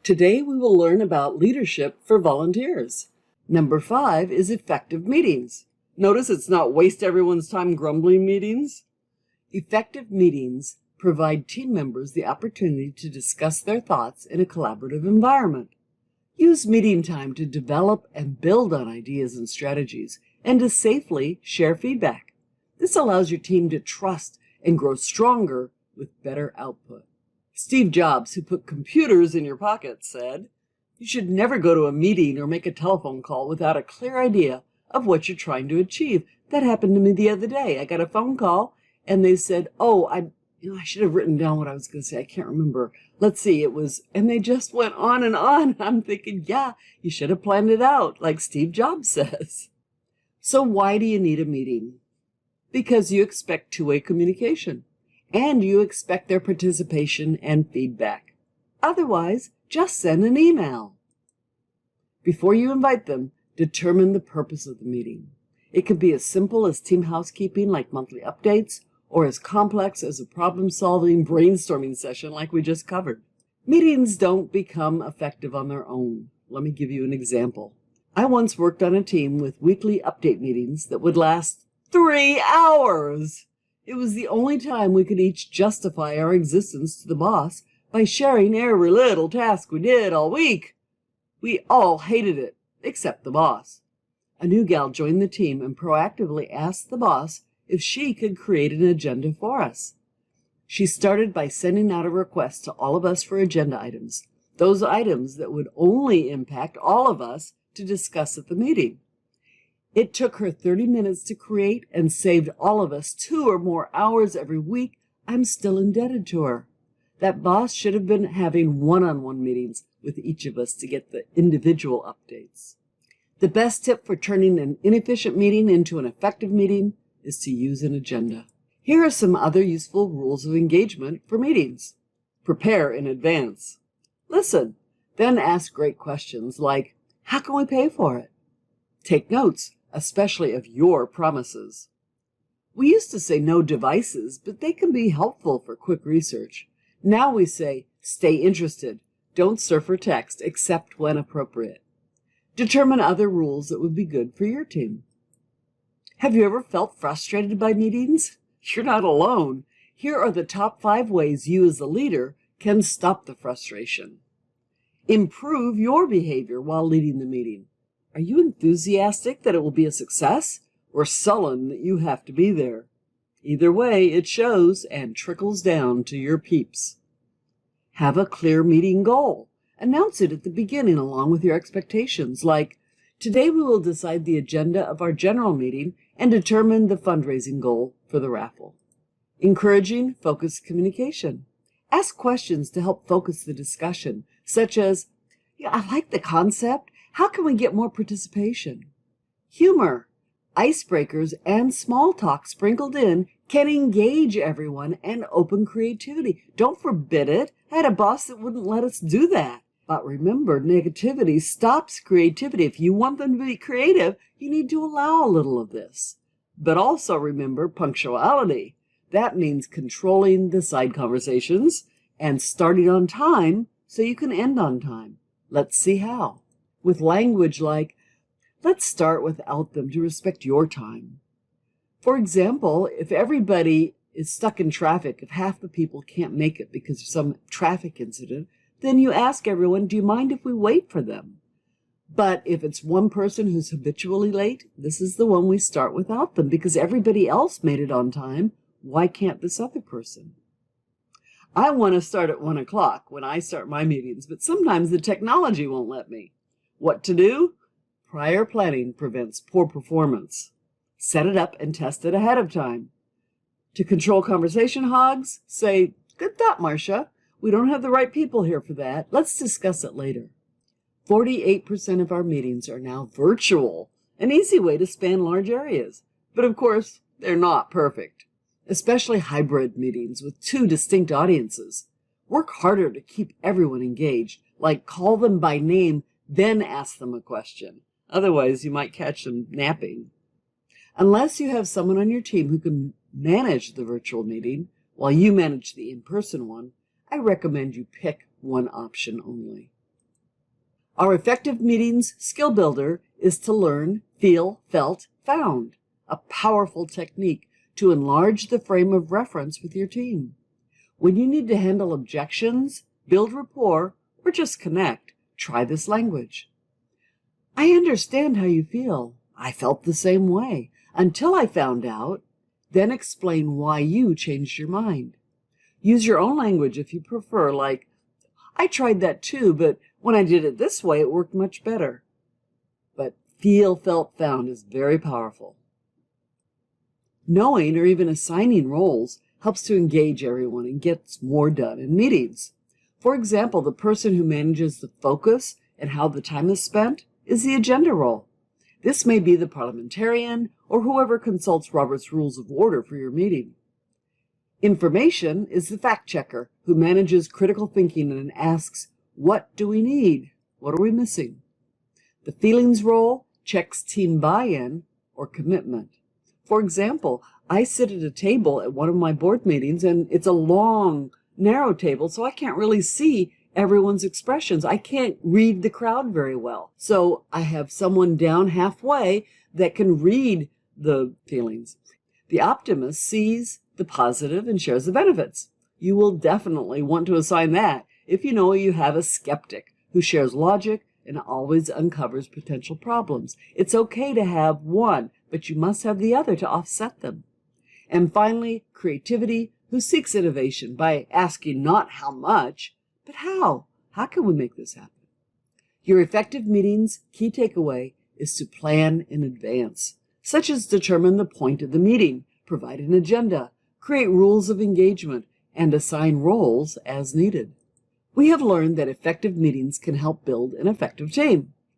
Today we will learn about leadership for volunteers. Number 5 is effective meetings. Notice it's not waste everyone's time grumbling meetings. Effective meetings provide team members the opportunity to discuss their thoughts in a collaborative environment. Use meeting time to develop and build on ideas and strategies, and to safely share feedback. This allows your team to trust and grow stronger with better output. Steve Jobs, who put computers in your pockets, said, "You should never go to a meeting or make a telephone call without a clear idea of what you're trying to achieve." That happened to me the other day. I got a phone call and they said, I should have written down what I was going to say. I can't remember. Let's see, and they just went on and on. I'm thinking, yeah, you should have planned it out, like Steve Jobs says. So why do you need a meeting? Because you expect two-way communication, and you expect their participation and feedback. Otherwise, just send an email. Before you invite them, determine the purpose of the meeting. It could be as simple as team housekeeping, like monthly updates, or as complex as a problem-solving brainstorming session like we just covered. Meetings don't become effective on their own. Let me give you an example. I once worked on a team with weekly update meetings that would last 3 hours. It was the only time we could each justify our existence to the boss by sharing every little task we did all week. We all hated it, except the boss. A new gal joined the team and proactively asked the boss if she could create an agenda for us. She started by sending out a request to all of us for agenda items, those items that would only impact all of us to discuss at the meeting. It took her 30 minutes to create and saved all of us 2 or more hours every week. I'm still indebted to her. That boss should have been having one-on-one meetings with each of us to get the individual updates. The best tip for turning an inefficient meeting into an effective meeting is to use an agenda. Here are some other useful rules of engagement for meetings. Prepare in advance. Listen, then ask great questions like, how can we pay for it? Take notes, especially of your promises. We used to say no devices, but they can be helpful for quick research. Now we say, stay interested. Don't surf or text except when appropriate. Determine other rules that would be good for your team. Have you ever felt frustrated by meetings? You're not alone. Here are the top 5 ways you as a leader can stop the frustration. Improve your behavior while leading the meeting. Are you enthusiastic that it will be a success, or sullen that you have to be there? Either way, it shows and trickles down to your peeps. Have a clear meeting goal. Announce it at the beginning along with your expectations, like, today we will decide the agenda of our general meeting and determine the fundraising goal for the raffle. Encouraging focused communication. Ask questions to help focus the discussion, such as, I like the concept. How can we get more participation? Humor. Icebreakers and small talk sprinkled in can engage everyone and open creativity. Don't forbid it. I had a boss that wouldn't let us do that. But remember, negativity stops creativity. If you want them to be creative, you need to allow a little of this. But also remember punctuality. That means controlling the side conversations and starting on time so you can end on time. Let's see how. With language like, let's start without them to respect your time. For example, if everybody is stuck in traffic, if half the people can't make it because of some traffic incident, then you ask everyone, do you mind if we wait for them? But if it's one person who's habitually late, this is the one we start without them because everybody else made it on time. Why can't this other person? I want to start at 1 o'clock when I start my meetings, but sometimes the technology won't let me. What to do? Prior planning prevents poor performance. Set it up and test it ahead of time. To control conversation hogs, say, good thought, Marcia. We don't have the right people here for that. Let's discuss it later. 48% of our meetings are now virtual, an easy way to span large areas. But of course, they're not perfect, especially hybrid meetings with 2 distinct audiences. Work harder to keep everyone engaged, like call them by name, then ask them a question. Otherwise, you might catch them napping. Unless you have someone on your team who can manage the virtual meeting while you manage the in-person one, I recommend you pick one option only. Our effective meetings skill builder is to learn, feel, felt, found, a powerful technique to enlarge the frame of reference with your team. When you need to handle objections, build rapport, or just connect, try this language. I understand how you feel. I felt the same way until I found out. Then explain why you changed your mind. Use your own language if you prefer, like, I tried that too, but when I did it this way, it worked much better. But feel, felt, found is very powerful. Knowing or even assigning roles helps to engage everyone and gets more done in meetings. For example, the person who manages the focus and how the time is spent is the agenda role. This may be the parliamentarian or whoever consults Robert's Rules of Order for your meeting. Information is the fact checker who manages critical thinking and asks, what do we need? What are we missing? The feelings role checks team buy-in or commitment. For example, I sit at a table at one of my board meetings, and it's a long, narrow table, so I can't really see everyone's expressions. I can't read the crowd very well. So I have someone down halfway that can read the feelings. The optimist sees the positive and shares the benefits. You will definitely want to assign that if you know you have a skeptic who shares logic and always uncovers potential problems. It's okay to have one, but you must have the other to offset them. And finally, creativity, who seeks innovation by asking not how much, but how. How can we make this happen? Your effective meetings key takeaway is to plan in advance, such as determine the point of the meeting, provide an agenda, create rules of engagement, and assign roles as needed. We have learned that effective meetings can help build an effective team.